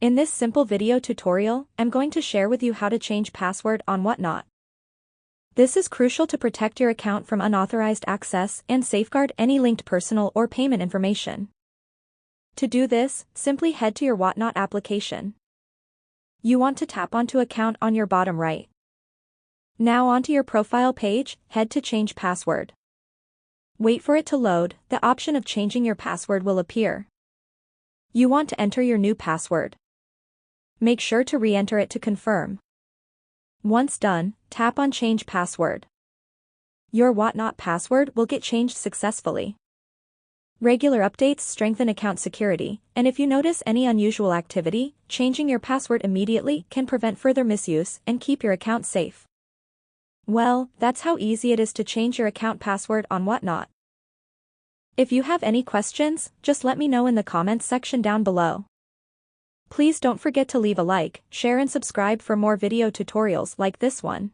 In this simple video tutorial, I'm going to share with you how to change password on Whatnot. This is crucial to protect your account from unauthorized access and safeguard any linked personal or payment information. To do this, simply head to your Whatnot application. You want to tap onto Account on your bottom right. Now onto your profile page, head to Change Password. Wait for it to load, the option of changing your password will appear. You want to enter your new password. Make sure to re-enter it to confirm. Once done, tap on Change Password. Your Whatnot password will get changed successfully. Regular updates strengthen account security, and if you notice any unusual activity, changing your password immediately can prevent further misuse and keep your account safe. Well, that's how easy it is to change your account password on Whatnot. If you have any questions, just let me know in the comments section down below. Please don't forget to leave a like, share and subscribe for more video tutorials like this one.